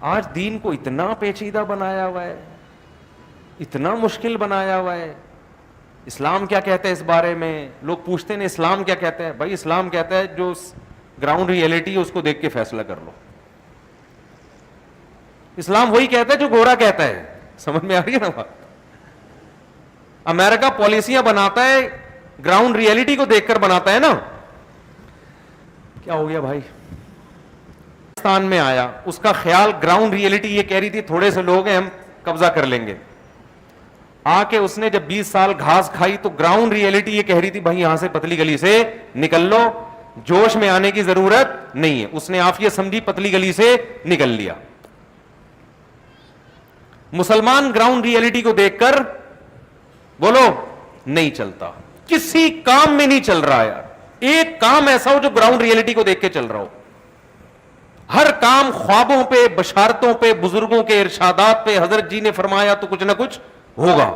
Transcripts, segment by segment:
آج دین کو اتنا پیچیدہ بنایا ہوا ہے, اتنا مشکل بنایا ہوا ہے. اسلام کیا کہتا ہے اس بارے میں؟ لوگ پوچھتے ہیں اسلام کیا کہتا ہے. بھائی اسلام کہتا ہے جو گراؤنڈ ریئلٹی ہے اس کو دیکھ کے فیصلہ کر لو. اسلام وہی کہتا ہے جو گورا کہتا ہے. سمجھ میں آ رہی ہے نا بات؟ امریکہ پالیسیاں بناتا ہے گراؤنڈ ریئلٹی کو دیکھ کر بناتا ہے نا. کیا ہو گیا بھائی؟ پاکستان میں آیا, اس کا خیال گراؤنڈ ریئلٹی یہ کہہ رہی تھی تھوڑے سے لوگ ہیں ہم قبضہ کر لیں گے. آ کے اس نے جب 20 سال گھاس کھائی تو گراؤنڈ ریئلٹی یہ کہہ رہی تھی بھائی یہاں سے پتلی گلی سے نکل لو, جوش میں آنے کی ضرورت نہیں ہے. اس نے عافیت سمجھی, پتلی گلی سے نکل لیا. مسلمان گراؤنڈ ریئلٹی کو دیکھ کر بولو نہیں چلتا, کسی کام میں نہیں چل رہا یار. ایک کام ایسا ہو جو گراؤنڈ ریئلٹی کو دیکھ کے چل رہا ہو. ہر کام خوابوں پہ, بشارتوں پہ, بزرگوں کے ارشادات پہ. حضرت جی نے فرمایا تو کچھ نہ کچھ ہوگا.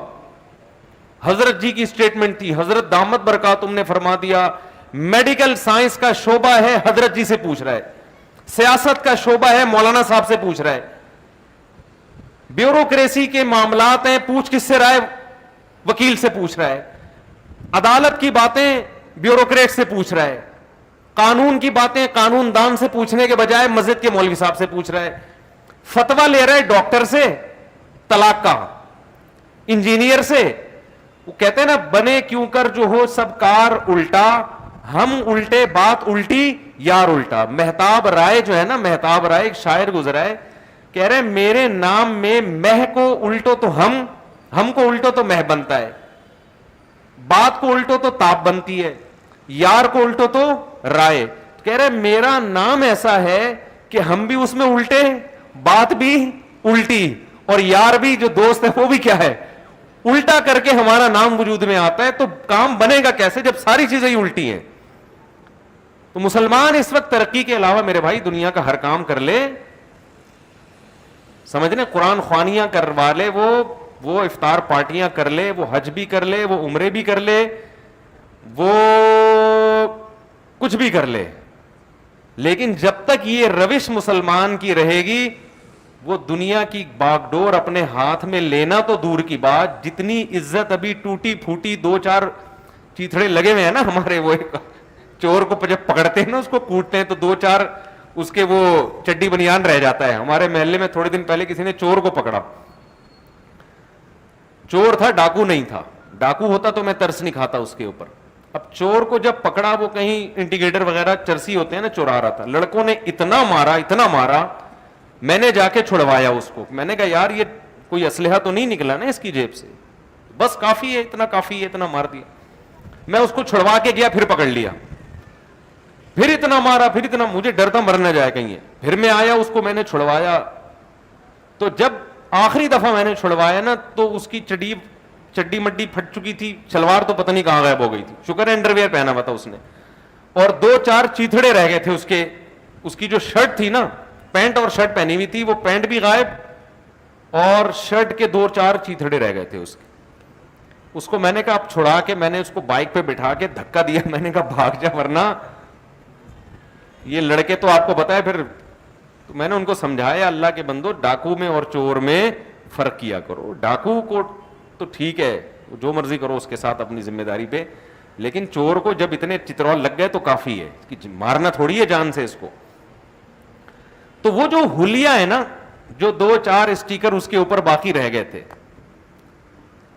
حضرت جی کی اسٹیٹمنٹ تھی, حضرت دامت برکاتہم نے فرما دیا میڈیکل سائنس کا شعبہ ہے حضرت جی سے پوچھ رہا ہے, سیاست کا شعبہ ہے مولانا صاحب سے پوچھ رہا ہے, بیوروکریسی کے معاملات ہیں پوچھ کس سے رہا ہے؟ وکیل سے پوچھ رہا ہے. عدالت کی باتیں بیوروکریٹ سے پوچھ رہا ہے. قانون کی باتیں قانون دان سے پوچھنے کے بجائے مسجد کے مولوی صاحب سے پوچھ رہا ہے. فتویٰ لے رہا ہے ڈاکٹر سے طلاق کا, انجینئر سے. وہ کہتے ہیں نا بنے کیوں کر جو ہو سب کار الٹا, ہم الٹے بات الٹی یار الٹا. مہتاب رائے جو ہے نا, مہتاب رائے ایک شاعر گزرا ہے, کہہ رہے میرے نام میں مہ کو الٹو تو ہم کو الٹو تو مہ بنتا ہے, بات کو الٹو تو تاب بنتی ہے, یار کو الٹو تو رائے. کہہ رہے میرا نام ایسا ہے کہ ہم بھی اس میں الٹے, بات بھی الٹی, اور یار بھی جو دوست ہے وہ بھی کیا ہے الٹا کر کے ہمارا نام وجود میں آتا ہے. تو کام بنے گا کیسے جب ساری چیزیں ہی الٹی ہیں؟ تو مسلمان اس وقت ترقی کے علاوہ میرے بھائی دنیا کا ہر کام کر لے, سمجھنے قرآن خوانیاں کروا لے, وہ افطار پارٹیاں کر لے, وہ حج بھی کر لے, وہ عمرے بھی کر لے, وہ کچھ بھی کر لے, لیکن جب تک یہ روش مسلمان کی رہے گی وہ دنیا کی باغ ڈور اپنے ہاتھ میں لینا تو دور کی بات. جتنی عزت ابھی ٹوٹی پھوٹی 2-4 چیتھڑے لگے ہوئے ہیں نا ہمارے, وہ چور کو جب پکڑتے ہیں نا اس کو کوٹتے ہیں تو 2-4 اس کے وہ چڈی بنیان رہ جاتا ہے. ہمارے محلے میں تھوڑے دن پہلے کسی نے چور کو پکڑا, چور تھا ڈاکو نہیں تھا, ڈاکو ہوتا تو میں ترس نہیں کھاتا اس کے اوپر. اب چور کو جب پکڑا, وہ کہیں انڈیکیٹر وغیرہ چرسی ہوتے ہیں نا, چورا رہا تھا. لڑکوں نے اتنا مارا, میں نے جا کے چھڑوایا اس کو. میں نے کہا یار یہ کوئی اسلحہ تو نہیں نکلا نا اس کی جیب سے, بس کافی ہے, اتنا کافی ہے, اتنا مار دیا. میں اس کو چھڑوا کے گیا, پھر پکڑ لیا, پھر اتنا مارا, پھر اتنا, مجھے ڈر تھا مرنا جائے کہیں. پھر میں آیا, اس کو میں نے چھڑوایا. تو جب آخری دفعہ میں نے چھڑوایا نا تو اس کی چڈی مڈی پھٹ چکی تھی, شلوار تو پتہ نہیں کہاں غائب ہو گئی تھی. شکر ہے انڈرویئر پہنا ہوا تھا اس نے, اور 2-4 چیتھڑے رہ گئے تھے اس کی جو شرٹ تھی نا, پینٹ اور شرٹ پہنی ہوئی تھی, وہ پینٹ بھی غائب اور شرٹ کے 2-4 چیتھڑے رہ گئے تھے اس کے. اس کو میں نے کہا اب چھڑا کے, میں نے اس کو بائک پہ بٹھا کے دھکا دیا. میں نے کہا بھاگ جا ورنہ یہ لڑکے تو آپ کو بتائے. پھر تو میں نے ان کو سمجھایا اللہ کے بندو ڈاکو میں اور چور میں فرق کیا کرو. ڈاکو کو تو ٹھیک ہے جو مرضی کرو اس کے ساتھ اپنی ذمہ داری پہ, لیکن چور کو جب اتنے چترول لگ گئے تو کافی ہے, کہ مارنا تھوڑی ہے جان سے اس کو. تو وہ جو ہولیا ہے نا, جو 2-4 اسٹیکر اس کے اوپر باقی رہ گئے تھے,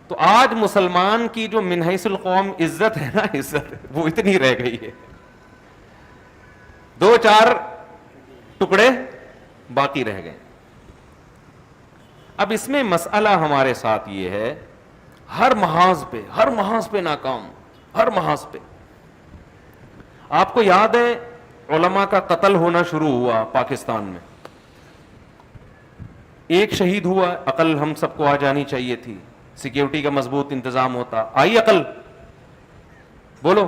تو آج مسلمان کی جو من حیث القوم عزت ہے نا, عزت وہ اتنی رہ گئی ہے, 2-4 ٹکڑے باقی رہ گئے. اب اس میں مسئلہ ہمارے ساتھ یہ ہے, ہر محاذ پہ ناکام, ہر محاذ پہ. آپ کو یاد ہے علماء کا قتل ہونا شروع ہوا پاکستان میں, ایک شہید ہوا, عقل ہم سب کو آ جانی چاہیے تھی, سیکیورٹی کا مضبوط انتظام ہوتا, آئی عقل بولو.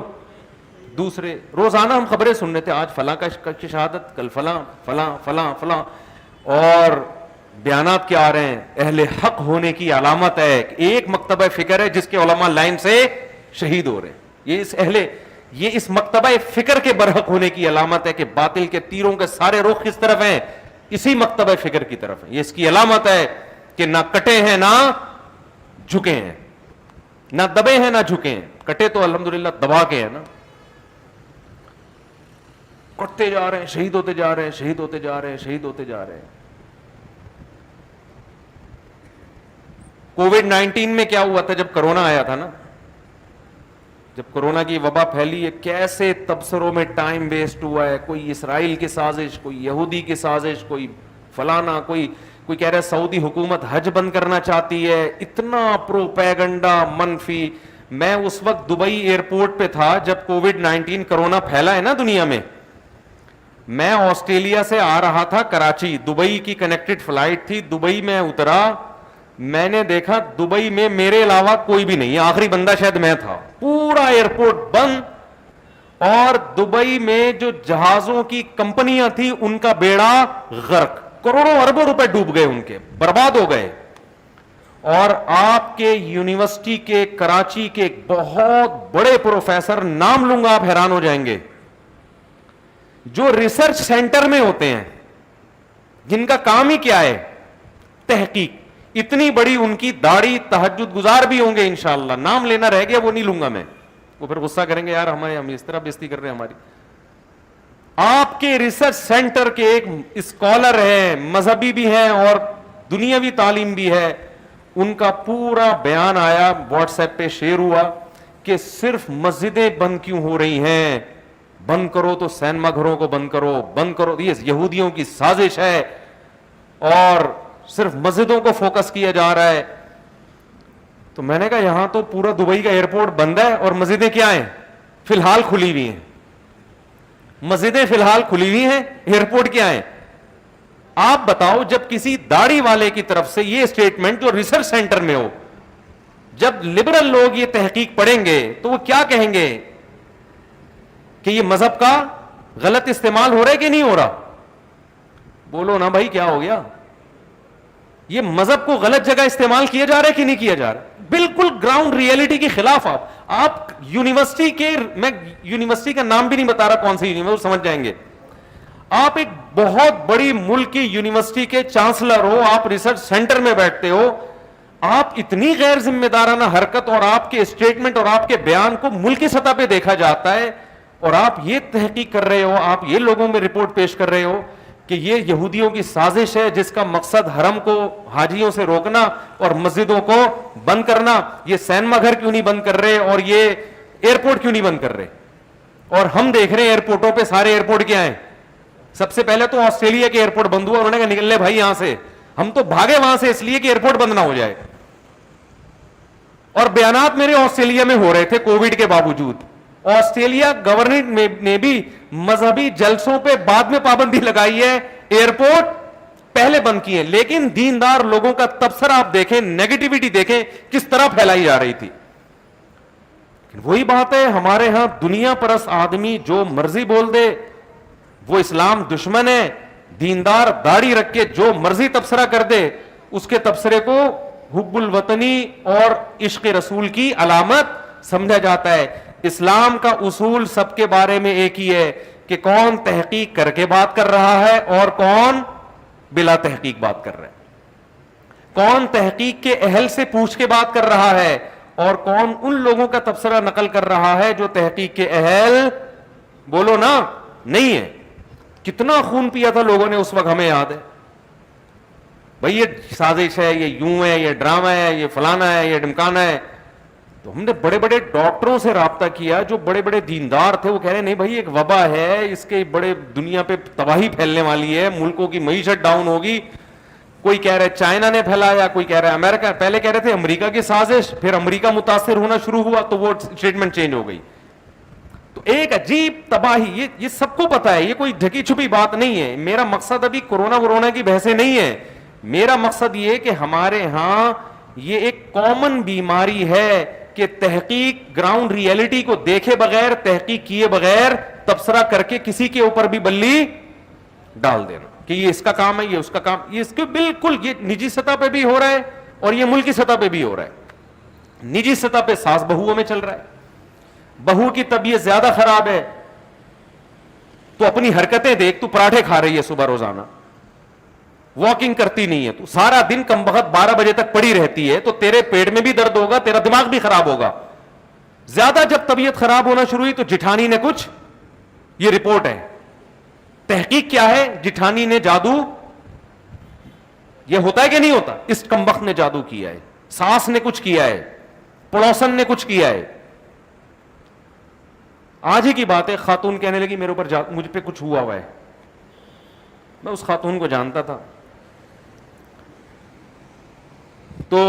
دوسرے روزانہ ہم خبریں سن رہے تھے, آج فلاں کی شہادت, کل فلاں فلاں فلاں فلاں, اور بیانات کیا آ رہے ہیں, اہل حق ہونے کی علامت ہے. ایک مکتبہ فکر ہے جس کے علماء لائن سے شہید ہو رہے ہیں. یہ اس مکتبہ فکر کے برحق ہونے کی علامت ہے کہ باطل کے تیروں کے سارے رخ کس طرف ہیں, اسی مکتبہ فکر کی طرف ہے. یہ اس کی علامت ہے کہ نہ کٹے ہیں نہ جھکے ہیں, نہ دبے ہیں نہ جھکے ہیں. کٹے تو الحمدللہ دبا کے ہیں نا, کٹتے جا رہے ہیں, شہید ہوتے جا رہے ہیں, شہید ہوتے جا رہے ہیں, شہید ہوتے جا رہے ہیں. کووڈ 19 میں کیا ہوا تھا جب کرونا آیا تھا نا, جب کورونا کی وبا پھیلی ہے, کیسے تبصروں میں ٹائم ویسٹ ہوا ہے. کوئی اسرائیل کی سازش, کوئی یہودی کی سازش, کوئی فلانا, کوئی کہہ رہا ہے سعودی حکومت حج بند کرنا چاہتی ہے. اتنا پروپیگنڈا منفی. میں اس وقت دبئی ایئرپورٹ پہ تھا جب کووڈ 19 کرونا پھیلا ہے نا دنیا میں. میں آسٹریلیا سے آ رہا تھا کراچی, دبئی کی کنیکٹڈ فلائٹ تھی. دبئی میں اترا, میں نے دیکھا دبئی میں میرے علاوہ کوئی بھی نہیں, آخری بندہ شاید میں تھا. پورا ایئرپورٹ بند, اور دبئی میں جو جہازوں کی کمپنیاں تھیں ان کا بیڑا غرق, کروڑوں اربوں روپے ڈوب گئے, ان کے برباد ہو گئے. اور آپ کے یونیورسٹی کے کراچی کے ایک بہت بڑے پروفیسر, نام لوں گا آپ حیران ہو جائیں گے, جو ریسرچ سینٹر میں ہوتے ہیں, جن کا کام ہی کیا ہے تحقیق, اتنی بڑی ان کی داڑھی, تہجد گزار بھی ہوں گے انشاءاللہ, نام لینا رہ گیا وہ نہیں لوں گا میں, وہ پھر غصہ کریں گے یار ہم اس طرح بےزتی کر رہے ہیں ہماری. آپ کے ریسرچ سینٹر کے ایک اسکالر ہیں, مذہبی بھی ہیں اور دنیاوی تعلیم بھی ہے, ان کا پورا بیان آیا واٹس ایپ پہ شیئر ہوا کہ صرف مسجدیں بند کیوں ہو رہی ہیں, بند کرو تو سینما گھروں کو بند کرو, بند کرو, یہ یہودیوں کی سازش ہے, اور صرف مسجدوں کو فوکس کیا جا رہا ہے. تو میں نے کہا یہاں تو پورا دبئی کا ایئرپورٹ بند ہے اور مسجدیں کیا ہیں فی الحال کھلی ہوئی ہیں, مسجدیں فی الحال کھلی ہوئی ہیں, ایئرپورٹ کیا ہیں. آپ بتاؤ جب کسی داڑھی والے کی طرف سے یہ اسٹیٹمنٹ جو ریسرچ سینٹر میں ہو, جب لبرل لوگ یہ تحقیق پڑھیں گے تو وہ کیا کہیں گے کہ یہ مذہب کا غلط استعمال ہو رہا ہے کہ نہیں ہو رہا؟ بولو نا بھائی کیا ہو گیا؟ یہ مذہب کو غلط جگہ استعمال کیا جا رہا ہے کہ نہیں کیا جا رہا؟ بالکل گراؤنڈ ریئلٹی کے خلاف. آپ یونیورسٹی کے, میں یونیورسٹی کا نام بھی نہیں بتا رہا کون سی یونیورسٹی, سمجھ جائیں گے. آپ ایک بہت بڑی ملک کی یونیورسٹی کے چانسلر ہو, آپ ریسرچ سینٹر میں بیٹھتے ہو, آپ اتنی غیر ذمہ دارانہ حرکت اور آپ کے اسٹیٹمنٹ اور آپ کے بیان کو ملکی سطح پہ دیکھا جاتا ہے, اور آپ یہ تحقیق کر رہے ہو, آپ یہ لوگوں میں رپورٹ پیش کر رہے ہو کہ یہ یہودیوں کی سازش ہے جس کا مقصد حرم کو حاجیوں سے روکنا اور مسجدوں کو بند کرنا. یہ سینما گھر کیوں نہیں بند کر رہے, اور یہ ایئرپورٹ کیوں نہیں بند کر رہے؟ اور ہم دیکھ رہے ہیں ایئرپورٹوں پہ سارے ایئرپورٹ کیا ہیں. سب سے پہلے تو آسٹریلیا کے ایئرپورٹ بند ہوا, انہوں نے کہا نکل لے بھائی یہاں سے, ہم تو بھاگے وہاں سے اس لیے کہ ایئرپورٹ بند نہ ہو جائے. اور بیانات میرے آسٹریلیا میں ہو رہے تھے کووڈ کے باوجود. آسٹریلیا گورنمنٹ نے بھی مذہبی جلسوں پہ بعد میں پابندی لگائی ہے, ایئرپورٹ پہلے بند کیے, لیکن دیندار لوگوں کا تبصرہ آپ دیکھیں, نیگیٹیوٹی دیکھیں کس طرح پھیلائی جا رہی تھی. وہی بات ہے, ہمارے ہاں دنیا پرست آدمی جو مرضی بول دے وہ اسلام دشمن ہے, دیندار داڑھی رکھ کے جو مرضی تبصرہ کر دے اس کے تبصرے کو حب الوطنی اور عشق رسول کی علامت سمجھا جاتا ہے. اسلام کا اصول سب کے بارے میں ایک ہی ہے کہ کون تحقیق کر کے بات کر رہا ہے اور کون بلا تحقیق بات کر رہا ہے, کون تحقیق کے اہل سے پوچھ کے بات کر رہا ہے اور کون ان لوگوں کا تبصرہ نقل کر رہا ہے جو تحقیق کے اہل بولو نا نہیں ہے. کتنا خون پیا تھا لوگوں نے اس وقت, ہمیں یاد ہے بھائی, یہ سازش ہے, یہ یوں ہے, یہ ڈرامہ ہے, یہ فلانا ہے, یہ ڈمکانا ہے. تو ہم نے بڑے بڑے ڈاکٹروں سے رابطہ کیا جو بڑے بڑے دیندار تھے, وہ کہہ رہے نہیں بھائی ایک وبا ہے, اس کے بڑے دنیا پہ تباہی پھیلنے والی ہے, ملکوں کی معیشت ڈاؤن ہوگی. کوئی کہہ رہے چائنا نے پھیلایا, کوئی کہہ رہا ہے امریکہ, پہلے کہہ رہے تھے امریکہ کی سازش, پھر امریکہ متاثر ہونا شروع ہوا تو وہ اسٹیٹمنٹ چینج ہو گئی. تو ایک عجیب تباہی, یہ سب کو پتا ہے, یہ کوئی ڈھکی چھپی بات نہیں ہے. میرا مقصد ابھی کورونا کی بحثیں نہیں ہے, میرا مقصد یہ کہ ہمارے ہاں یہ ایک کامن بیماری ہے کہ تحقیق گراؤنڈ ریئلٹی کو دیکھے بغیر, تحقیق کیے بغیر تبصرہ کر کے کسی کے اوپر بھی بلی ڈال دینا کہ یہ اس کا کام ہے, یہ اس کا کام. یہ اس کے بالکل یہ نجی سطح پہ بھی ہو رہا ہے اور یہ ملکی سطح پہ بھی ہو رہا ہے. نجی سطح پہ ساس بہوؤں میں چل رہا ہے, بہو کی طبیعت زیادہ خراب ہے تو اپنی حرکتیں دیکھ, تو پراٹھے کھا رہی ہے صبح روزانہ, واکنگ کرتی نہیں ہے, تو سارا دن کم وقت 12 بجے تک پڑی رہتی ہے, تو تیرے پیٹ میں بھی درد ہوگا, تیرا دماغ بھی خراب ہوگا. زیادہ جب طبیعت خراب ہونا شروع ہوئی تو جٹھانی نے کچھ, یہ رپورٹ ہے, تحقیق کیا ہے, جٹھانی نے جادو, یہ ہوتا ہے کہ نہیں ہوتا, اس کمبخت نے جادو کیا ہے, ساس نے کچھ کیا ہے, پڑوسن نے کچھ کیا ہے. آج ہی کی بات ہے, خاتون کہنے لگی میرے اوپر مجھ پہ کچھ ہوا ہے. میں اس خاتون کو جانتا تھا, تو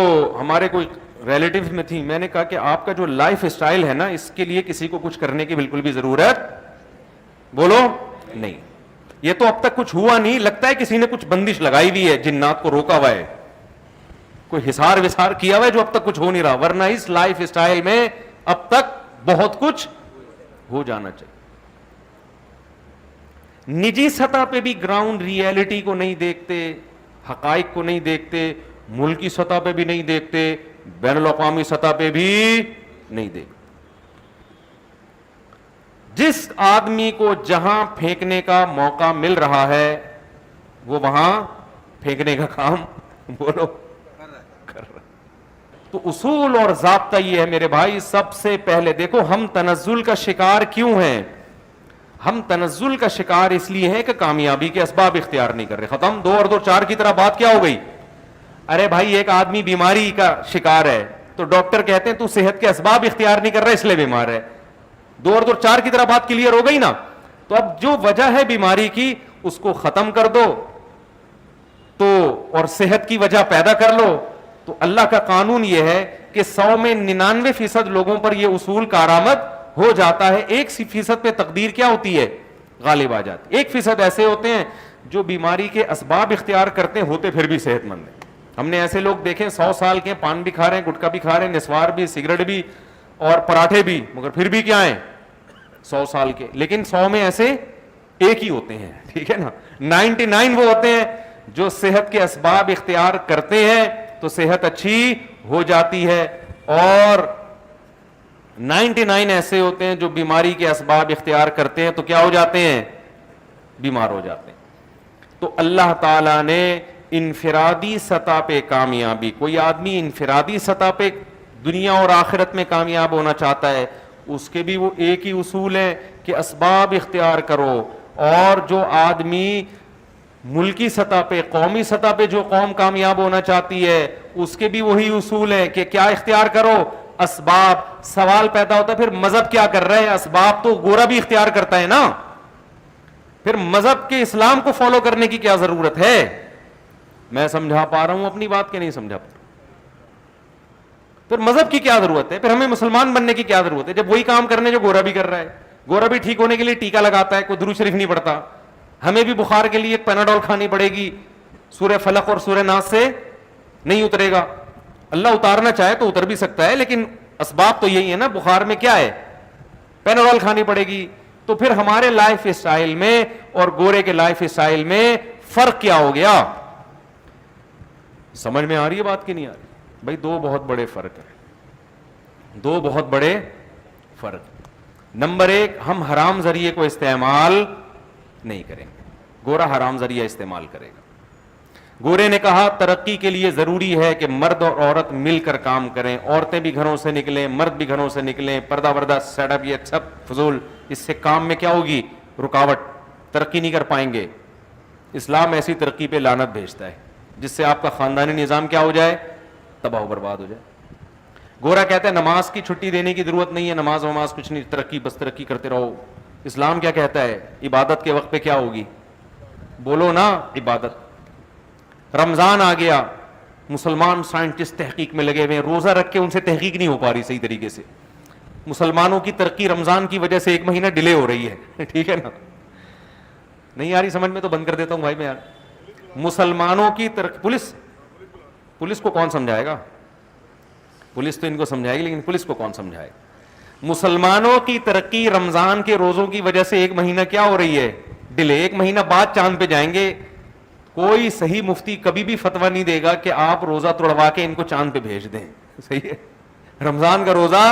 ہمارے کوئی ریلیٹیو میں تھی. میں نے کہا کہ آپ کا جو لائف اسٹائل ہے نا, اس کے لیے کسی کو کچھ کرنے کی بالکل بھی ضرورت, بولو نہیں. یہ تو اب تک کچھ ہوا نہیں, لگتا ہے کسی نے کچھ بندش لگائی ہوئی ہے, جنات کو روکا ہوا ہے, کوئی حصار وسار کیا ہوا ہے جو اب تک کچھ ہو نہیں رہا, ورنہ اس لائف اسٹائل میں اب تک بہت کچھ ہو جانا چاہیے. نجی سطح پہ بھی گراؤنڈ ریئلٹی کو نہیں دیکھتے, حقائق کو نہیں دیکھتے, ملکی سطح پہ بھی نہیں دیکھتے, بین الاقوامی سطح پہ بھی نہیں دیکھتے. جس آدمی کو جہاں پھینکنے کا موقع مل رہا ہے وہ وہاں پھینکنے کا کام, بولو, کر رہا. تو اصول اور ضابطہ یہ ہے میرے بھائی, سب سے پہلے دیکھو ہم تنزل کا شکار کیوں ہیں. ہم تنزل کا شکار اس لیے ہیں کہ کامیابی کے اسباب اختیار نہیں کر رہے. ختم. 2 اور 2 4 کی طرح بات کیا ہو گئی. ارے بھائی ایک آدمی بیماری کا شکار ہے تو ڈاکٹر کہتے ہیں تو صحت کے اسباب اختیار نہیں کر رہا اس لیے بیمار ہے. 2 اور 2 4 کی طرح بات کلیئر ہو گئی نا. تو اب جو وجہ ہے بیماری کی اس کو ختم کر دو تو, اور صحت کی وجہ پیدا کر لو. تو اللہ کا قانون یہ ہے کہ 100 میں 99% لوگوں پر یہ اصول کارآمد ہو جاتا ہے. 1% پہ تقدیر کیا ہوتی ہے, غالب آ جاتی. 1% ایسے ہوتے ہیں جو بیماری کے اسباب اختیار کرتے ہیں, ہوتے پھر بھی صحت مند ہیں. ہم نے ایسے لوگ دیکھے 100 سال کے, پان بھی کھا رہے ہیں, گٹکا بھی کھا رہے ہیں, نسوار بھی, سگریٹ بھی اور پراٹھے بھی, مگر پھر بھی کیا ہیں 100 سال کے. لیکن 100 میں ایسے ایک ہی ہوتے ہیں, ٹھیک ہے نا. 99 وہ ہوتے ہیں جو صحت کے اسباب اختیار کرتے ہیں تو صحت اچھی ہو جاتی ہے, اور 99 ایسے ہوتے ہیں جو بیماری کے اسباب اختیار کرتے ہیں تو کیا ہو جاتے ہیں, بیمار ہو جاتے ہیں. تو اللہ تعالیٰ نے انفرادی سطح پہ کامیابی, کوئی آدمی انفرادی سطح پہ دنیا اور آخرت میں کامیاب ہونا چاہتا ہے, اس کے بھی وہ ایک ہی اصول ہے کہ اسباب اختیار کرو. اور جو آدمی ملکی سطح پہ, قومی سطح پہ جو قوم کامیاب ہونا چاہتی ہے اس کے بھی وہی اصول ہے کہ کیا اختیار کرو, اسباب. سوال پیدا ہوتا ہے پھر مذہب کیا کر رہا ہے, اسباب تو گورا بھی اختیار کرتا ہے نا, پھر مذہب کے اسلام کو فالو کرنے کی کیا ضرورت ہے. میں سمجھا پا رہا ہوں اپنی بات کہ نہیں سمجھا پا رہا. پھر مذہب کی کیا ضرورت ہے, پھر ہمیں مسلمان بننے کی کیا ضرورت ہے جب وہی کام کرنے جو گورا بھی کر رہا ہے. گورا بھی ٹھیک ہونے کے لیے ٹیکا لگاتا ہے, کوئی درود شریف نہیں پڑھتا. ہمیں بھی بخار کے لیے پیناڈول کھانی پڑے گی, سورہ فلق اور سورہ ناس سے نہیں اترے گا. اللہ اتارنا چاہے تو اتر بھی سکتا ہے, لیکن اسباب تو یہی ہے نا. بخار میں کیا ہے, پیناڈول کھانی پڑے گی. تو پھر ہمارے لائف اسٹائل میں اور گورے کے لائف اسٹائل میں فرق کیا ہو گیا. سمجھ میں آ رہی ہے بات کی نہیں آ رہی بھائی؟ 2 بہت بڑے فرق ہیں, 2 بہت بڑے فرق. نمبر 1, ہم حرام ذریعے کو استعمال نہیں کریں گے, گورا حرام ذریعہ استعمال کرے گا. گورے نے کہا ترقی کے لیے ضروری ہے کہ مرد اور عورت مل کر کام کریں, عورتیں بھی گھروں سے نکلیں, مرد بھی گھروں سے نکلیں, پردہ وردہ سیٹ اپ, یہ سب فضول. اس سے کام میں کیا ہوگی, رکاوٹ, ترقی نہیں کر پائیں گے. اسلام ایسی ترقی پہ لعنت بھیجتا ہے جس سے آپ کا خاندانی نظام کیا ہو جائے, تباہ و برباد ہو جائے. گورا کہتا ہے نماز کی چھٹی دینے کی ضرورت نہیں ہے, نماز وماز کچھ نہیں, ترقی بس ترقی کرتے رہو. اسلام کیا کہتا ہے, عبادت کے وقت پہ کیا ہوگی, بولو نا, عبادت. رمضان آ گیا, مسلمان سائنٹسٹ تحقیق میں لگے ہوئے ہیں, روزہ رکھ کے ان سے تحقیق نہیں ہو پا رہی صحیح طریقے سے. مسلمانوں کی ترقی رمضان کی وجہ سے 1 مہینہ ڈیلے ہو رہی ہے, ٹھیک ہے نا. نہیں آ رہی سمجھ میں تو بند کر دیتا ہوں بھائی میں یار. مسلمانوں کی ترقی, پولیس کو کون سمجھائے گا, پولیس تو ان کو سمجھائے گی لیکن پولیس کو کون سمجھائے گا. مسلمانوں کی ترقی رمضان کے روزوں کی وجہ سے 1 مہینہ کیا ہو رہی ہے, ڈیلے. 1 مہینہ بعد چاند پہ جائیں گے. کوئی صحیح مفتی کبھی بھی فتویٰ نہیں دے گا کہ آپ روزہ توڑوا کے ان کو چاند پہ بھیج دیں, صحیح ہے. رمضان کا روزہ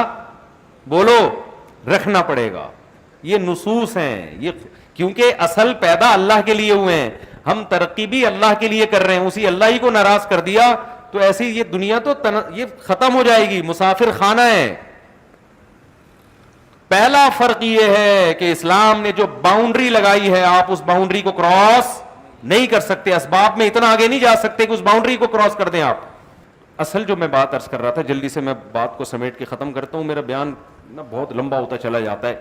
بولو رکھنا پڑے گا. یہ نصوص ہیں, یہ کیونکہ اصل پیدا اللہ کے لیے ہوئے ہیں. ہم ترقی بھی اللہ کے لیے کر رہے ہیں, اسی اللہ ہی کو ناراض کر دیا تو ایسی یہ دنیا تو یہ ختم ہو جائے گی, مسافر خانہ ہے. پہلا فرق یہ ہے کہ اسلام نے جو باؤنڈری لگائی ہے آپ اس باؤنڈری کو کراس نہیں کر سکتے, اسباب میں اتنا آگے نہیں جا سکتے کہ اس باؤنڈری کو کراس کر دیں آپ. اصل جو میں بات عرض کر رہا تھا, جلدی سے میں بات کو سمیٹ کے ختم کرتا ہوں, میرا بیان نا بہت لمبا ہوتا چلا جاتا ہے.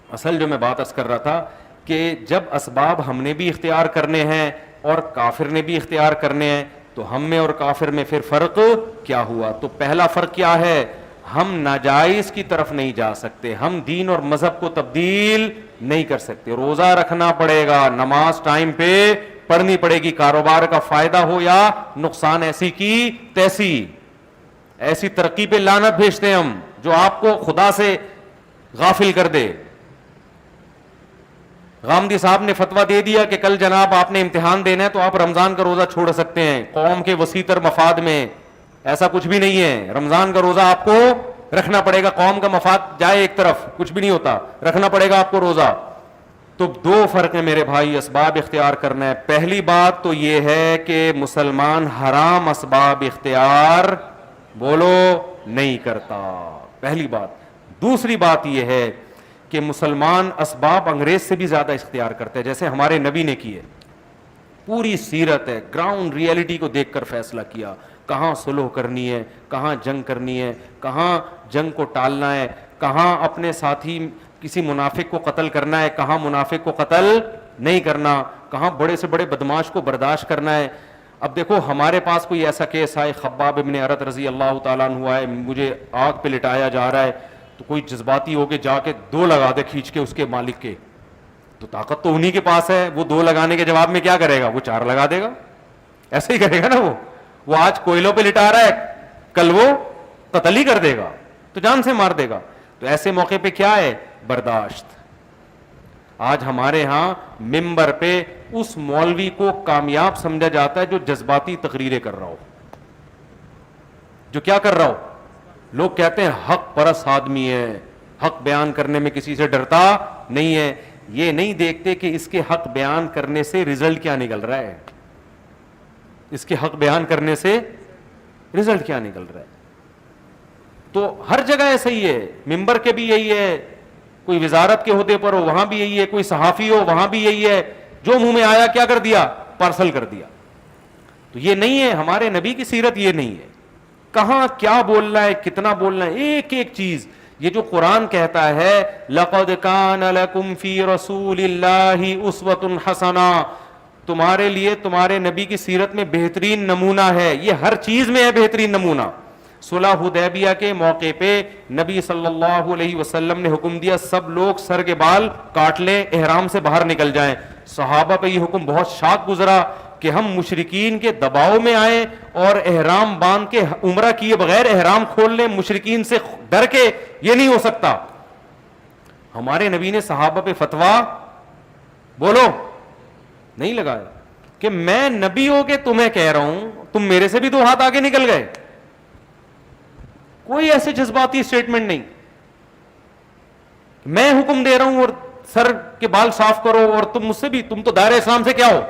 اصل جو میں بات عرض کر رہا تھا کہ جب اسباب ہم نے بھی اختیار کرنے ہیں اور کافر نے بھی اختیار کرنے ہیں تو ہم میں اور کافر میں پھر فرق کیا ہوا؟ تو پہلا فرق کیا ہے, ہم ناجائز کی طرف نہیں جا سکتے, ہم دین اور مذہب کو تبدیل نہیں کر سکتے. روزہ رکھنا پڑے گا, نماز ٹائم پہ پڑھنی پڑے گی, کاروبار کا فائدہ ہو یا نقصان, ایسی کی تیسی. ایسی ترقی پہ لعنت بھیجتے ہیں ہم جو آپ کو خدا سے غافل کر دے. غامدی صاحب نے فتویٰ دے دیا کہ کل جناب آپ نے امتحان دینا ہے تو آپ رمضان کا روزہ چھوڑ سکتے ہیں, قوم کے وسیع تر مفاد میں. ایسا کچھ بھی نہیں ہے, رمضان کا روزہ آپ کو رکھنا پڑے گا, قوم کا مفاد جائے ایک طرف, کچھ بھی نہیں ہوتا, رکھنا پڑے گا آپ کو روزہ. تو دو فرق ہیں میرے بھائی اسباب اختیار کرنا ہے. پہلی بات تو یہ ہے کہ مسلمان حرام اسباب اختیار بولو نہیں کرتا, پہلی بات. دوسری بات یہ ہے کہ مسلمان اسباب انگریز سے بھی زیادہ اختیار کرتے ہیں, جیسے ہمارے نبی نے کیے. پوری سیرت ہے, گراؤنڈ ریئلٹی کو دیکھ کر فیصلہ کیا, کہاں صلح کرنی ہے, کہاں جنگ کرنی ہے, کہاں جنگ کو ٹالنا ہے, کہاں اپنے ساتھی کسی منافق کو قتل کرنا ہے, کہاں منافق کو قتل نہیں کرنا, کہاں بڑے سے بڑے بدماش کو برداشت کرنا ہے. اب دیکھو ہمارے پاس کوئی ایسا کیس آئے, خباب ابن ارت رضی اللہ تعالیٰ عنہ ہے, مجھے آگ پہ لٹایا جا رہا ہے, تو کوئی جذباتی ہو کے جا کے 2 لگا دے کھینچ کے اس کے مالک کے, تو طاقت تو انہی کے پاس ہے, وہ 2 لگانے کے جواب میں کیا کرے گا, وہ 4 لگا دے گا. ایسے ہی کرے گا نا, وہ آج کوئلوں پہ لٹا رہا ہے, کل وہ قتل ہی کر دے گا, تو جان سے مار دے گا. تو ایسے موقع پہ کیا ہے, برداشت. آج ہمارے ہاں ممبر پہ اس مولوی کو کامیاب سمجھا جاتا ہے جو جذباتی تقریریں کر رہا ہو, جو کیا کر رہا ہو, لوگ کہتے ہیں حق پرست آدمی ہے, حق بیان کرنے میں کسی سے ڈرتا نہیں ہے. یہ نہیں دیکھتے کہ اس کے حق بیان کرنے سے رزلٹ کیا نکل رہا ہے, اس کے حق بیان کرنے سے رزلٹ کیا نکل رہا ہے. تو ہر جگہ ایسا ہی ہے, ممبر کے بھی یہی ہے, کوئی وزارت کے عہدے پر ہو وہاں بھی یہی ہے, کوئی صحافی ہو وہاں بھی یہی ہے, جو منہ میں آیا کیا کر دیا, پارسل کر دیا. تو یہ نہیں ہے, ہمارے نبی کی سیرت یہ نہیں ہے. کہاں کیا بولنا ہے, کتنا بولنا ہے, ایک ایک چیز. یہ جو قرآن کہتا ہے لَقَدْ كَانَ لَكُمْ فِي رَسُولِ اللَّهِ أُسْوَةٌ حَسَنَةٌ, تمہارے لیے تمہارے نبی کی سیرت میں بہترین نمونہ ہے. یہ ہر چیز میں ہے بہترین نمونہ. صلح حدیبیہ کے موقع پہ نبی صلی اللہ علیہ وسلم نے حکم دیا سب لوگ سر کے بال کاٹ لیں, احرام سے باہر نکل جائیں. صحابہ پہ یہ حکم بہت شاق گزرا کہ ہم مشرکین کے دباؤ میں آئیں اور احرام باندھ کے عمرہ کیے بغیر احرام کھول لیں, مشرکین سے ڈر کے, یہ نہیں ہو سکتا. ہمارے نبی نے صحابہ پہ فتویٰ بولو نہیں لگایا کہ میں نبی ہو کے تمہیں کہہ رہا ہوں, تم میرے سے بھی 2 ہاتھ آگے نکل گئے. کوئی ایسے جذباتی اسٹیٹمنٹ نہیں, میں حکم دے رہا ہوں اور سر کے بال صاف کرو اور تم مجھ سے بھی, تم تو دائرہ اسلام سے کیا ہو.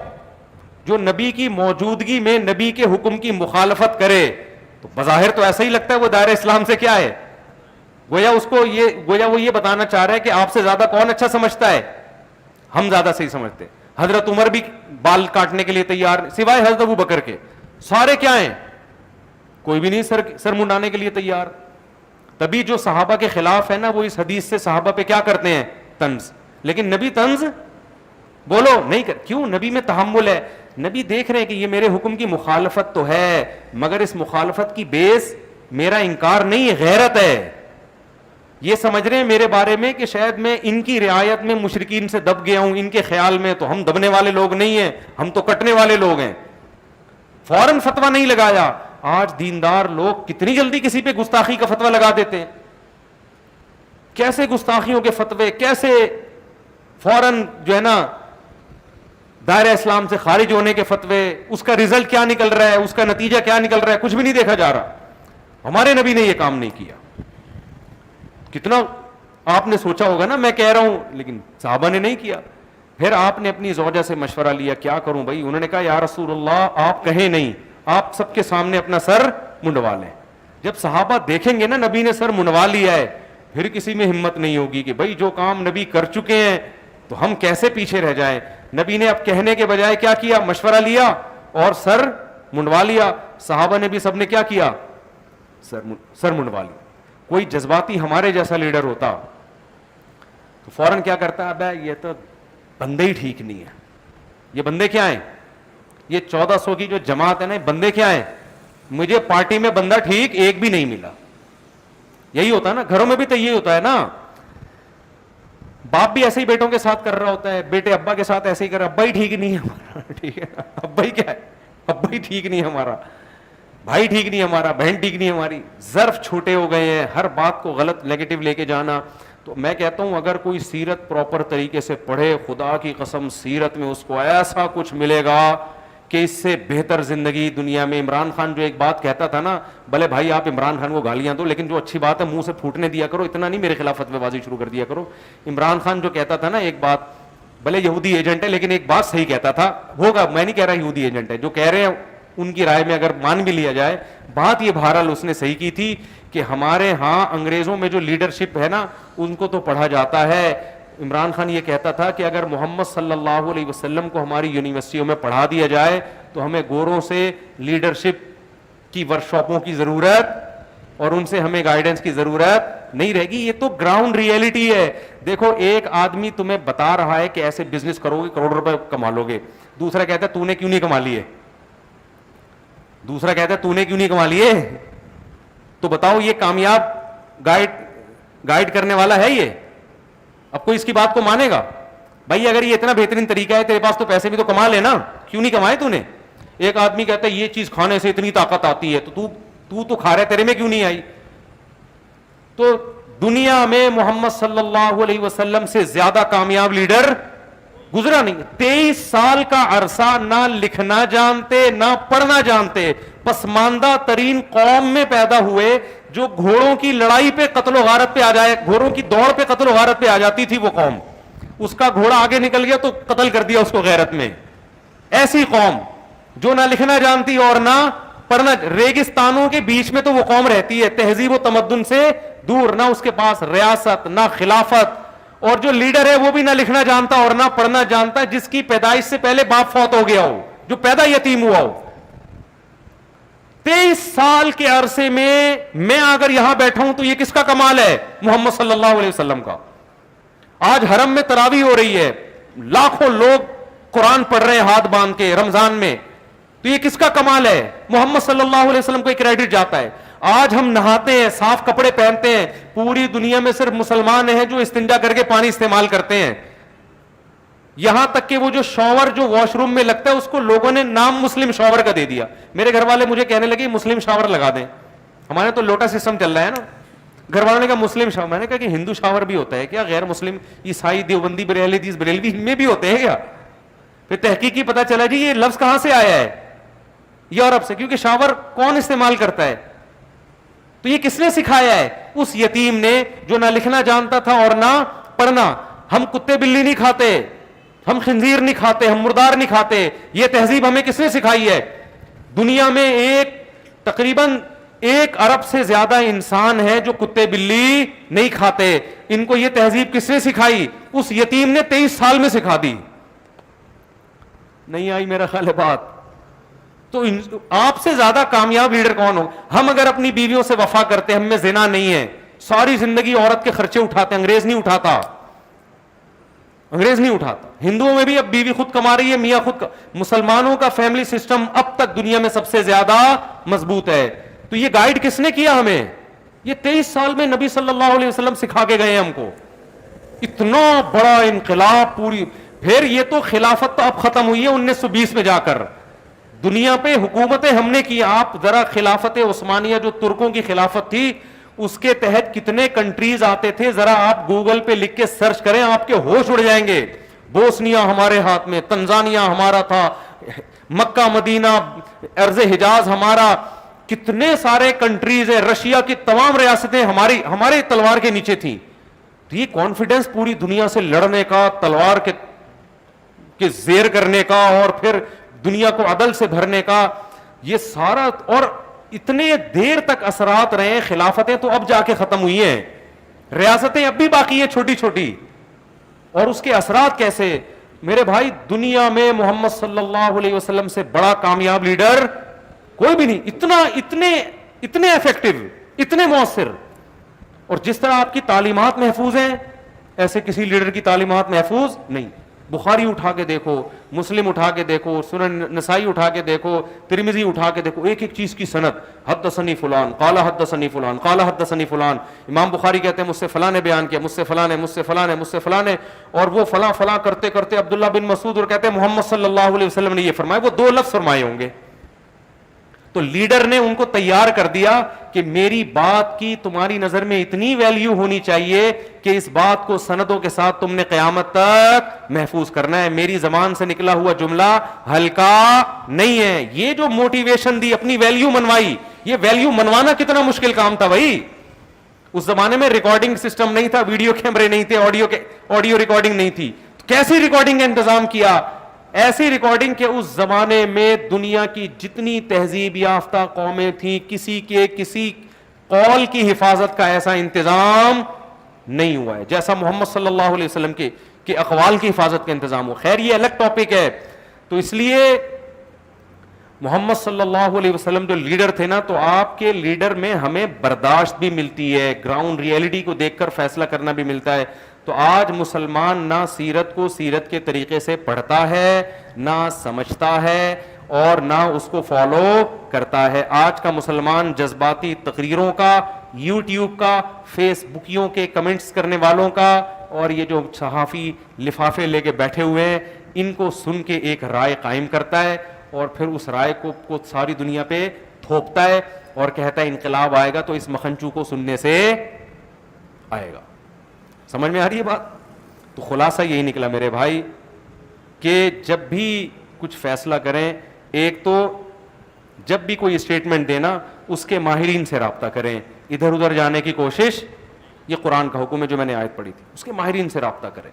جو نبی کی موجودگی میں نبی کے حکم کی مخالفت کرے تو بظاہر تو ایسا ہی لگتا ہے وہ دائرہ اسلام سے کیا ہے, گویا وہ یہ بتانا چاہ رہا ہے کہ آپ سے زیادہ کون اچھا سمجھتا ہے, ہم زیادہ صحیح سمجھتے. حضرت عمر بھی بال کاٹنے کے لیے تیار, سوائے حضرت ابو بکر کے سارے کیا ہیں, کوئی بھی نہیں سر منڈانے کے لیے تیار. تبھی جو صحابہ کے خلاف ہے نا وہ اس حدیث سے صحابہ پہ کیا کرتے ہیں, طنز. لیکن نبی طنز بولو نہیں کر, کیوں, نبی میں تحمل ہے. نبی دیکھ رہے ہیں کہ یہ میرے حکم کی مخالفت تو ہے مگر اس مخالفت کی بیس میرا انکار نہیں, غیرت ہے. یہ سمجھ رہے ہیں میرے بارے میں کہ شاید میں ان کی رعایت میں مشرکین سے دب گیا ہوں, ان کے خیال میں تو ہم دبنے والے لوگ نہیں ہیں, ہم تو کٹنے والے لوگ ہیں. فوراً فتویٰ نہیں لگایا. آج دیندار لوگ کتنی جلدی کسی پہ گستاخی کا فتویٰ لگا دیتے ہیں, کیسے گستاخیوں کے فتوے, کیسے فوراً جو ہے نا دائرہ اسلام سے خارج ہونے کے فتوے, اس کا رزلٹ کیا نکل رہا ہے, اس کا نتیجہ کیا نکل رہا ہے, کچھ بھی نہیں دیکھا جا رہا. ہمارے نبی نے یہ کام نہیں کیا. کتنا آپ نے سوچا ہوگا نا, میں کہہ رہا ہوں لیکن صحابہ نے نہیں کیا. پھر آپ نے اپنی زوجہ سے مشورہ لیا کیا کروں بھائی؟ انہوں نے کہا یا رسول اللہ آپ کہیں نہیں, آپ سب کے سامنے اپنا سر منڈوا لیں. جب صحابہ دیکھیں گے نا نبی نے سر منڈوا لیا ہے, پھر کسی میں ہمت نہیں ہوگی کہ بھائی جو کام نبی کر چکے ہیں تو ہم کیسے پیچھے رہ جائیں. نبی نے اب کہنے کے بجائے کیا کیا؟ مشورہ لیا اور سر منڈوا لیا. صحابہ نے بھی سب نے کیا کیا؟ سر منڈوا لیا. کوئی جذباتی ہمارے جیسا لیڈر ہوتا تو فوراً کیا کرتا ہے؟ ابے یہ تو بندے ہی ٹھیک نہیں ہے, یہ بندے کیا ہیں, یہ 1400 کی جو جماعت ہے نا, بندے کیا ہیں, مجھے پارٹی میں بندہ ٹھیک ایک بھی نہیں ملا. یہی ہوتا ہے نا, گھروں میں بھی تو یہی ہوتا ہے نا. باپ بھی ایسے ہی بیٹوں کے ساتھ کر رہا ہوتا ہے, بیٹے ابا کے ساتھ ایسے ہی کر رہا, ابا ہی ٹھیک نہیں ہے ہمارا, ٹھیک ہے ابا ہی کیا ہے, ابا ہی ٹھیک نہیں ہے ہمارا, بھائی ٹھیک نہیں ہمارا, بہن ٹھیک نہیں ہماری. ظرف چھوٹے ہو گئے ہیں, ہر بات کو غلط نیگیٹو لے کے جانا. تو میں کہتا ہوں اگر کوئی سیرت پراپر طریقے سے پڑھے, خدا کی قسم سیرت میں اس کو ایسا کچھ ملے گا کہ اس سے بہتر زندگی دنیا میں. عمران خان جو ایک بات کہتا تھا نا, بھلے بھائی آپ عمران خان کو گالیاں دو لیکن جو اچھی بات ہے منہ سے پھوٹنے دیا کرو, اتنا نہیں میرے خلاف فتوی بازی شروع کر دیا کرو. عمران خان جو کہتا تھا نا ایک بات, بھلے یہودی ایجنٹ ہے لیکن ایک بات صحیح کہتا تھا, ہوگا میں نہیں کہہ رہا یہودی ایجنٹ ہے, جو کہہ رہے ہیں ان کی رائے میں اگر مان بھی لیا جائے, بات یہ بہرحال اس نے صحیح کی تھی کہ ہمارے ہاں انگریزوں میں جو لیڈرشپ ہے نا ان کو تو پڑھا جاتا ہے. عمران خان یہ کہتا تھا کہ اگر محمد صلی اللہ علیہ وسلم کو ہماری یونیورسٹیوں میں پڑھا دیا جائے تو ہمیں گوروں سے لیڈرشپ کی ورکشاپوں کی ضرورت اور ان سے ہمیں گائیڈنس کی ضرورت نہیں رہے گی. یہ تو گراؤنڈ ریئلٹی ہے. دیکھو ایک آدمی تمہیں بتا رہا ہے کہ ایسے بزنس کرو گے کروڑ روپے کما لو گے, دوسرا کہتا ہے تو نے کیوں نہیں کما لیے, دوسرا کہتا ہے تو نے کیوں نہیں کما لیے. تو بتاؤ یہ کامیاب گائیڈ کرنے والا ہے یہ؟ اب کوئی اس کی بات کو مانے گا؟ بھائی اگر یہ اتنا بہترین طریقہ ہے تیرے پاس تو پیسے بھی تو کما لینا, کیوں نہیں کمائے تو نے؟ ایک آدمی کہتا ہے یہ چیز کھانے سے اتنی طاقت آتی ہے تو تو کھا رہا ہے, تیرے میں کیوں نہیں آئی؟ تو دنیا میں محمد صلی اللہ علیہ وسلم سے زیادہ کامیاب لیڈر گزرا نہیں. 23 سال کا عرصہ نہ لکھنا جانتے نہ پڑھنا جانتے, پسماندہ ترین قوم میں پیدا ہوئے. جو گھوڑوں کی لڑائی پہ قتل و غارت پہ آ جائے, گھوڑوں کی دوڑ پہ قتل و غارت پہ آ جاتی تھی وہ قوم, اس کا گھوڑا آگے نکل گیا تو قتل کر دیا اس کو غیرت میں. ایسی قوم جو نہ لکھنا جانتی اور نہ پڑھنا, ریگستانوں کے بیچ میں تو وہ قوم رہتی ہے, تہذیب و تمدن سے دور, نہ اس کے پاس ریاست نہ خلافت, اور جو لیڈر ہے وہ بھی نہ لکھنا جانتا اور نہ پڑھنا جانتا, جس کی پیدائش سے پہلے باپ فوت ہو گیا ہو, جو پیدا یتیم ہوا ہو. 23 سال کے عرصے میں اگر یہاں بیٹھا ہوں تو یہ کس کا کمال ہے؟ محمد صلی اللہ علیہ وسلم کا. آج حرم میں تراویح ہو رہی ہے, لاکھوں لوگ قرآن پڑھ رہے ہیں ہاتھ باندھ کے رمضان میں, تو یہ کس کا کمال ہے؟ محمد صلی اللہ علیہ وسلم کو ایک کریڈٹ جاتا ہے. آج ہم نہاتے ہیں, صاف کپڑے پہنتے ہیں, پوری دنیا میں صرف مسلمان ہیں جو استنجا کر کے پانی استعمال کرتے ہیں. یہاں تک کہ وہ جو شاور جو واش روم میں لگتا ہے اس کو لوگوں نے نام مسلم شاور کا دے دیا. میرے گھر والے مجھے کہنے لگے مسلم شاور لگا دیں, ہمارے تو لوٹا سسٹم چل رہا ہے نا. گھر والوں نے کہا مسلم شاور, میں نے کہا کہ ہندو شاور بھی ہوتا ہے کیا؟ غیر مسلم عیسائی دیوبندی بریلوی حدیث بریلوی میں بھی ہوتے ہیں کیا؟ پھر تحقیقی پتا چلا جی یہ لفظ کہاں سے آیا ہے, یورپ سے, کیونکہ شاور کون استعمال کرتا ہے؟ تو یہ کس نے سکھایا ہے؟ اس یتیم نے جو نہ لکھنا جانتا تھا اور نہ پڑھنا. ہم کتے بلی نہیں کھاتے, ہم خنزیر نہیں کھاتے, ہم مردار نہیں کھاتے. یہ تہذیب ہمیں کس نے سکھائی ہے؟ دنیا میں تقریباً 1 ارب سے زیادہ انسان ہیں جو کتے بلی نہیں کھاتے. ان کو یہ تہذیب کس نے سکھائی؟ اس یتیم نے 23 سال میں سکھا دی. نہیں آئی میرا خیال ہے بات؟ تو آپ سے زیادہ کامیاب لیڈر کون ہو؟ ہم اگر اپنی بیویوں سے وفا کرتے, ہم میں زنا نہیں ہے, ساری زندگی عورت کے خرچے اٹھاتے, انگریز نہیں اٹھاتا, انگریز نہیں اٹھاتا. ہندوؤں میں بھی اب بیوی خود کما رہی ہے, میاں خود مسلمانوں کا فیملی سسٹم اب تک دنیا میں سب سے زیادہ مضبوط ہے. تو یہ گائیڈ کس نے کیا ہمیں؟ یہ 23 سال میں نبی صلی اللہ علیہ وسلم سکھا کے گئے ہم کو. اتنا بڑا انقلاب پوری. پھر یہ تو خلافت تو اب ختم ہوئی ہے 1920 میں جا کر, دنیا پہ حکومتیں ہم نے کی. آپ ذرا خلافت عثمانیہ جو ترکوں کی خلافت تھی اس کے تحت کتنے کنٹریز آتے تھے, ذرا آپ گوگل پہ لکھ کے سرچ کریں, آپ کے ہوش اڑ جائیں گے. بوسنیا ہمارے ہاتھ میں, تنزانیہ ہمارا تھا, مکہ مدینہ ارض حجاز ہمارا, کتنے سارے کنٹریز ہیں, رشیا کی تمام ریاستیں ہمارے تلوار کے نیچے تھیں. تو یہ کانفیڈنس پوری دنیا سے لڑنے کا, تلوار کے کہ زیر کرنے کا اور پھر دنیا کو عدل سے بھرنے کا، یہ سارا، اور اتنے دیر تک اثرات رہے. خلافتیں تو اب جا کے ختم ہوئی ہیں، ریاستیں اب بھی باقی ہیں چھوٹی چھوٹی، اور اس کے اثرات کیسے. میرے بھائی دنیا میں محمد صلی اللہ علیہ وسلم سے بڑا کامیاب لیڈر کوئی بھی نہیں. اتنے افیکٹو، اتنے مؤثر، اور جس طرح آپ کی تعلیمات محفوظ ہیں ایسے کسی لیڈر کی تعلیمات محفوظ نہیں. بخاری اٹھا کے دیکھو، مسلم اٹھا کے دیکھو، سنن نسائی اٹھا کے دیکھو، ترمذی اٹھا کے دیکھو، ایک ایک چیز کی سند، حدثنی فلان قال حدثنی فلان قال حدثنی فلان. امام بخاری کہتے ہیں مجھ سے فلاں نے بیان کیا، مجھ سے فلاں نے، مجھ سے فلاں نے، مجھ سے فلاں نے، اور وہ فلاں فلاں کرتے کرتے عبداللہ بن مسعود، اور کہتے ہیں محمد صلی اللہ علیہ وسلم نے یہ فرمایا. وہ 2 لفظ فرمائے ہوں گے. تو لیڈر نے ان کو تیار کر دیا کہ میری بات کی تمہاری نظر میں اتنی ویلیو ہونی چاہیے کہ اس بات کو سندوں کے ساتھ تم نے قیامت تک محفوظ کرنا ہے. میری زبان سے نکلا ہوا جملہ ہلکا نہیں ہے. یہ جو موٹیویشن دی، اپنی ویلیو منوائی، یہ ویلیو منوانا کتنا مشکل کام تھا بھائی. اس زمانے میں ریکارڈنگ سسٹم نہیں تھا، ویڈیو کیمرے نہیں تھے، آڈیو ریکارڈنگ نہیں تھی. کیسی ریکارڈنگ کا انتظام کیا؟ ایسی ریکارڈنگ کہ اس زمانے میں دنیا کی جتنی تہذیب یافتہ قومیں تھیں کسی قول کی حفاظت کا ایسا انتظام نہیں ہوا ہے جیسا محمد صلی اللہ علیہ وسلم کے اقوال کی حفاظت کا انتظام ہو. خیر یہ الگ ٹاپک ہے. تو اس لیے محمد صلی اللہ علیہ وسلم جو لیڈر تھے نا، تو آپ کے لیڈر میں ہمیں برداشت بھی ملتی ہے، گراؤنڈ ریئلٹی کو دیکھ کر فیصلہ کرنا بھی ملتا ہے. تو آج مسلمان نہ سیرت کو سیرت کے طریقے سے پڑھتا ہے، نہ سمجھتا ہے، اور نہ اس کو فالو کرتا ہے. آج کا مسلمان جذباتی تقریروں کا، یوٹیوب کا، فیس بکیوں کے کمنٹس کرنے والوں کا، اور یہ جو صحافی لفافے لے کے بیٹھے ہوئے ہیں ان کو سن کے ایک رائے قائم کرتا ہے، اور پھر اس رائے کو ساری دنیا پہ تھوپتا ہے اور کہتا ہے انقلاب آئے گا تو اس مکھنچو کو سننے سے آئے گا. سمجھ میں آ رہی ہے بات؟ تو خلاصہ یہی نکلا میرے بھائی کہ جب بھی کچھ فیصلہ کریں، ایک تو جب بھی کوئی اسٹیٹمنٹ دینا اس کے ماہرین سے رابطہ کریں. ادھر ادھر جانے کی کوشش، یہ قرآن کا حکم ہے جو میں نے آیت پڑھی تھی، اس کے ماہرین سے رابطہ کریں.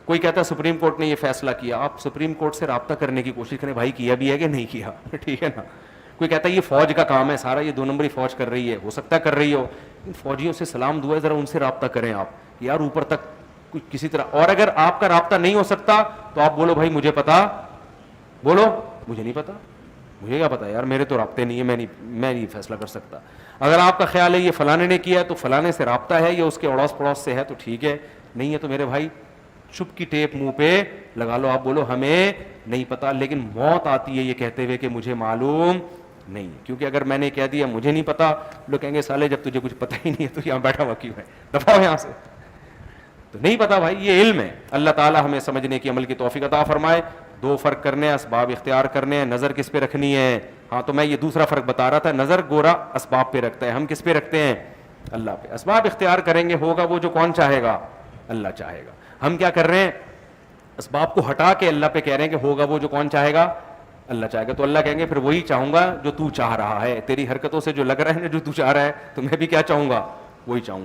کوئی کہتا ہے سپریم کورٹ نے یہ فیصلہ کیا، آپ سپریم کورٹ سے رابطہ کرنے کی کوشش کریں، بھائی کیا بھی ہے کہ نہیں کیا، ٹھیک ہے نا. کوئی کہتا ہے یہ فوج کا کام ہے سارا، یہ 2 نمبری فوج کر رہی ہے، ہو سکتا ہے کر رہی ہو، فوجیوں سے سلام دعا ہے، ذرا ان سے رابطہ کریں آپ یار اوپر تک کسی طرح. اور اگر آپ کا رابطہ نہیں ہو سکتا تو آپ بولو بھائی مجھے پتا، بولو مجھے نہیں پتا، مجھے کیا پتا یار، میرے تو رابطے نہیں ہے، میں نہیں فیصلہ کر سکتا. اگر آپ کا خیال ہے یہ فلانے نے کیا ہے تو فلانے سے رابطہ ہے، یا اس کے اڑوس پڑوس سے ہے تو ٹھیک ہے، نہیں ہے تو میرے بھائی چپ کی ٹیپ منہ پہ لگا لو. آپ بولو ہمیں نہیں پتا، لیکن موت آتی ہے یہ کہتے ہوئے کہ مجھے معلوم نہیں. کیونکہ اگر میں نے کہہ دیا مجھے نہیں پتا، لوگ کہیں گے سالے جب تجھے کچھ پتا ہی نہیں ہے تو یہاں بیٹھا ہوا کیوں ہے، دفاع یہاں سے. تو نہیں پتا بھائی، یہ علم ہے. اللہ تعالی ہمیں سمجھنے کی عمل کی توفیق عطا فرمائے. 2 فرق کرنے ہیں، اسباب اختیار کرنے ہیں. نظر کس پہ رکھنی ہے؟ ہاں تو میں یہ دوسرا فرق بتا رہا تھا، نظر گورا اسباب پہ رکھتا ہے، ہم کس پہ رکھتے ہیں؟ اللہ پہ. اسباب اختیار کریں گے، ہوگا وہ جو کون چاہے گا؟ اللہ چاہے گا. ہم کیا کر رہے ہیں؟ اسباب کو ہٹا کے اللہ پہ کہہ رہے ہیں کہ ہوگا وہ جو کون چاہے گا؟ اللہ چاہے گا. تو اللہ کہیں گے پھر وہی چاہوں گا جو تو چاہ رہا ہے. تیری حرکتوں سے جو لگ رہا ہے نا جو تو چاہ رہا ہے، تو میں بھی کیا چاہوں گا؟ وہی چاہوں گا.